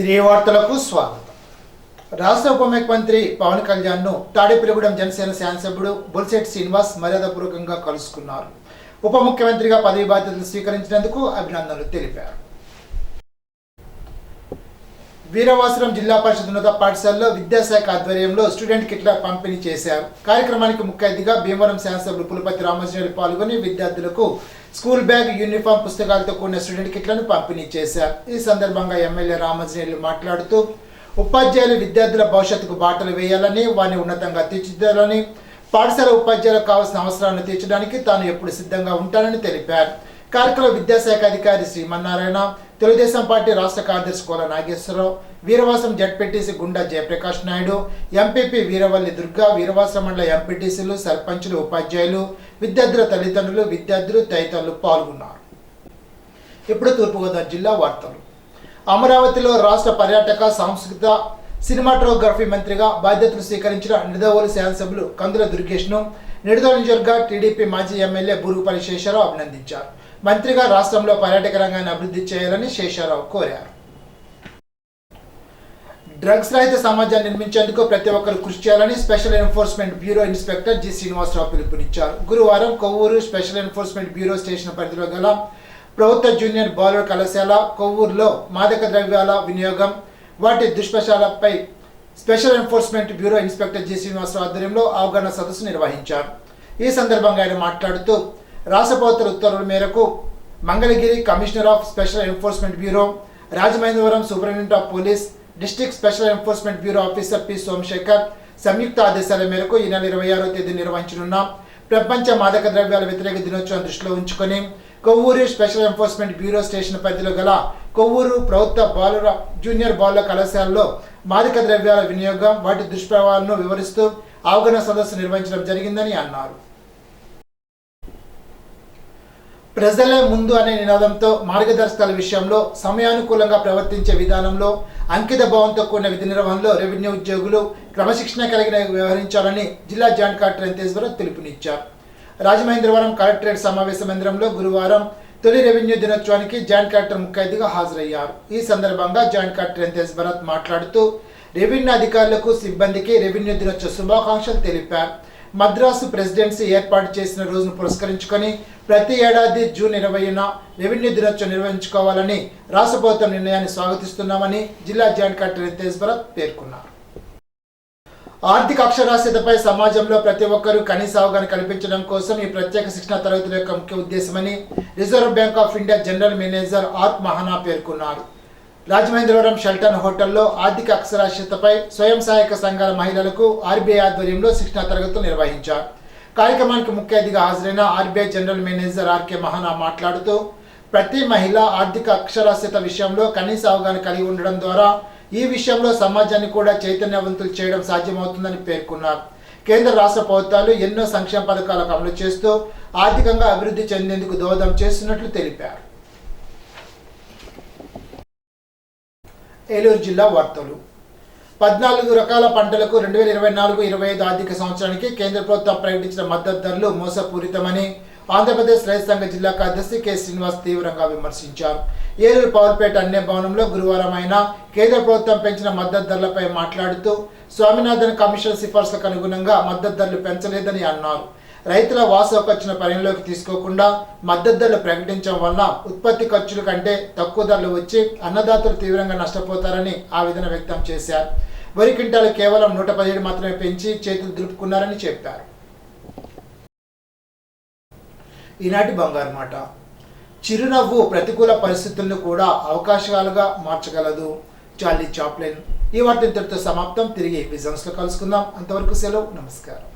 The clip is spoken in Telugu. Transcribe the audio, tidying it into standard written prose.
తిరిగి వార్తలకు స్వాగతం. రాష్ట్ర ఉప ముఖ్యమంత్రి పవన్ కళ్యాణ్ను తాడేపల్లిగూడెం జనసేన శాసనసభ్యుడు బొలిశెట్టి శ్రీనివాస్ మర్యాదపూర్వకంగా కలుసుకున్నారు. ఉప ముఖ్యమంత్రిగా పదవి బాధ్యతలు స్వీకరించినందుకు అభినందనలు తెలిపారు. వీరవాసరం జిల్లా పరిషత్ ఉన్నత పాఠశాలలో విద్యాశాఖ ఆధ్వర్యంలో స్టూడెంట్ కిట్ల పంపిణీ చేశారు. కార్యక్రమానికి ముఖ్య అతిథిగా భీమవరం శాసనసభ్యులు పులపతి రామాంజనేయులు పాల్గొని విద్యార్థులకు స్కూల్ బ్యాగ్, యూనిఫామ్, పుస్తకాలతో కూడిన స్టూడెంట్ కిట్లను పంపిణీ చేశారు. ఈ సందర్భంగా ఎమ్మెల్యే రామాంజనేయులు మాట్లాడుతూ ఉపాధ్యాయులు విద్యార్థుల భవిష్యత్తుకు బాటలు వేయాలని, వారిని ఉన్నతంగా తీర్చిదిద్దాలని, పాఠశాల ఉపాధ్యాయులకు కావాల్సిన అవసరాలను తీర్చడానికి తాను ఎప్పుడు సిద్ధంగా ఉంటానని తెలిపారు. కార్యక్రమంలో విద్యాశాఖ అధికారి శ్రీమన్నారాయణ, తెలుగుదేశం పార్టీ రాష్ట్ర కార్యదర్శి కోల నాగేశ్వరరావు, వీరవాసం జడ్పీటీసీ గుండా జయప్రకాష్ నాయుడు, ఎంపీపీ వీరవల్లి దుర్గా, వీరవాసం మండల ఎంపీటీసీలు, సర్పంచులు, ఉపాధ్యాయులు, విద్యార్థుల తల్లిదండ్రులు, విద్యార్థులు తదితరులు పాల్గొన్నారు. ఇప్పుడు తూర్పుగోదావరి జిల్లా వార్తలు. అమరావతిలో రాష్ట్ర పర్యాటక, సాంస్కృతిక, సినిమాటోగ్రఫీ మంత్రిగా బాధ్యతలు స్వీకరించిన నిడదవోలు శాసనసభ్యులు కందుల దుర్గేష్ను నిడదవోలు నియోజకవర్గ టీడీపీ మాజీ ఎమ్మెల్యే బూరుగుపల్లి శేషారావు అభినందించారు. మంత్రిగా రాష్ట్రంలో పర్యాటక రంగాన్ని అభివృద్ధి చేయాలని శేషారావు కోరారు. డ్రగ్స్ రహిత సమాజాన్ని నిర్మించేందుకు ప్రతి ఒక్కరు కృషి చేయాలని special enforcement bureau inspector G Srinivasarao పిలుపునిచ్చారు. గురువారం Kovvur special enforcement bureau station పరిధిలో గల ప్రభుత్వ జూనియర్ బాలుర కళాశాల కొవ్వూరులో మాదక ద్రవ్యాల వినియోగం, వాటి దుష్ప్రచారాలపై special enforcement bureau inspector G Srinivasarao ఆధ్వర్యంలో అవగాహన సదస్సు నిర్వహించారు. ఈ సందర్భంగా ఆయన మాట్లాడుతూ రాష్ట్ర ప్రభుత్వ ఉత్తర్వుల మేరకు Mangalagiri commissioner of special enforcement bureau, Rajamahendravaram superintendent of police, district special enforcement bureau officer P Somashekar సంయుక్త ఆదేశాల మేరకు ఈ నెల 26వ తేదీ నిర్వహించనున్న ప్రపంచ మాదక ద్రవ్యాల వ్యతిరేక దినోత్సవం దృష్టిలో ఉంచుకొని Kovvur special enforcement bureau station పరిధిలో గల కొవ్వూరు ప్రభుత్వ బాలుర జూనియర్ బాలుర కళాశాలలో మాదక ద్రవ్యాల వినియోగం, వాటి దుష్ప్రభావాలను వివరిస్తూ అవగాహన సదస్సు నిర్వహించడం జరిగిందని అన్నారు. ప్రజలే ముందు అనే నినాదంతో మార్గదర్శకాల విషయంలో సమయానుకూలంగా ప్రవర్తించే విధానంలో అంకిత భావంతో కూడిన విధి నిర్వహణలో రెవెన్యూ ఉద్యోగులు క్రమశిక్షణ కలిగిన వ్యవహరించాలని జిల్లా జాయింట్ కలెక్టర్ ఎంతేశ్వరరావు పిలుపునిచ్చారు. రాజమహేంద్రవరం కలెక్టరేట్ సమావేశ మందిరంలో గురువారం తొలి రెవెన్యూ దినోత్సవానికి జాయింట్ కలెక్టర్ ముఖ్య అతిథిగా హాజరయ్యారు. ఈ సందర్భంగా జాయింట్ కలెక్టర్ ఎంతేశ్వరరావు మాట్లాడుతూ రెవెన్యూ అధికారులకు, సిబ్బందికి రెవెన్యూ దినోత్సవ శుభాకాంక్షలు తెలిపారు. మద్రాసు ప్రెసిడెన్సీ ఏర్పాటు చేసిన రోజును పురస్కరించుకొని ప్రతి ఏడాది జూన్ 20న రెవెన్యూ దినోత్సవం నిర్వహించుకోవాలని రాష్ట్ర ప్రభుత్వం నిర్ణయాన్ని స్వాగతిస్తున్నామని జిల్లా జాయింట్ కలెక్టర్ ఎంతేశ్వరరావు పేర్కొన్నారు. ఆర్థిక అక్షరాస్యతపై సమాజంలో ప్రతి ఒక్కరూ కనీస అవగాహన కల్పించడం కోసం ఈ ప్రత్యేక శిక్షణ తరగతుల యొక్క ముఖ్య ఉద్దేశమని reserve bank of India general manager R Mahana పేర్కొన్నారు. రాజమహేంద్రవరం షెల్టన్ హోటల్లో ఆర్థిక అక్షరాస్యతపై స్వయం సహాయక సంఘాల మహిళలకు ఆర్బీఐ ఆధ్వర్యంలో శిక్షణ తరగతులు నిర్వహించారు. కార్యక్రమానికి ముఖ్య అతిథిగా హాజరైన ఆర్బీఐ జనరల్ మేనేజర్ ఆర్కే మహానా మాట్లాడుతూ ప్రతి మహిళ ఆర్థిక అక్షరాస్యత విషయంలో కనీస అవగాహన కలిగి ఉండడం ద్వారా ఈ విషయంలో సమాజాన్ని కూడా చైతన్యవంతులు చేయడం సాధ్యమవుతుందని పేర్కొన్నారు. కేంద్ర రాష్ట్ర ప్రభుత్వాలు ఎన్నో సంక్షేమ పథకాలకు అమలు చేస్తూ ఆర్థికంగా అభివృద్ధి చెందేందుకు దోహదం చేస్తున్నట్లు తెలిపారు. ఏలూరు జిల్లా వార్తలు. 14 రకాల పంటలకు 2024-25 ఆర్థిక సంవత్సరానికి కేంద్ర ప్రభుత్వం ప్రకటించిన మద్దతు ధరలు మోసపూరితమని ఆంధ్రప్రదేశ్ రైతు సంఘ జిల్లా కార్యదర్శి కె శ్రీనివాస్ తీవ్రంగా విమర్శించారు. ఏలూరు పవర్పేట అన్నే భవనంలో గురువారం ఆయన కేంద్ర ప్రభుత్వం పెంచిన మద్దతు ధరలపై మాట్లాడుతూ స్వామినాథన్ కమిషన్ సిఫార్సులకు అనుగుణంగా మద్దతు ధరలు పెంచలేదని అన్నారు. రైతుల వాస్తవ ఖర్చును పరిగణలోకి తీసుకోకుండా మద్దతు ధరలు ప్రకటించడం వల్ల ఉత్పత్తి ఖర్చుల కంటే తక్కువ ధరలు వచ్చి అన్నదాతలు తీవ్రంగా నష్టపోతారని ఆవేదన వ్యక్తం చేశారు. వరి క్వింటాలు కేవలం 117 మాత్రమే పెంచి చేతులు దులుపుకున్నారని చెప్పారు. ఈనాటి బంగారు మాట. చిరునవ్వు ప్రతికూల పరిస్థితులను కూడా అవకాశాలుగా మార్చగలదు. Charlie Chaplin. ఈ వార్త ఇంతటితో సమాప్తం. తిరిగి విజన్స్లో కలుసుకుందాం. అంతవరకు సెలవు. నమస్కారం.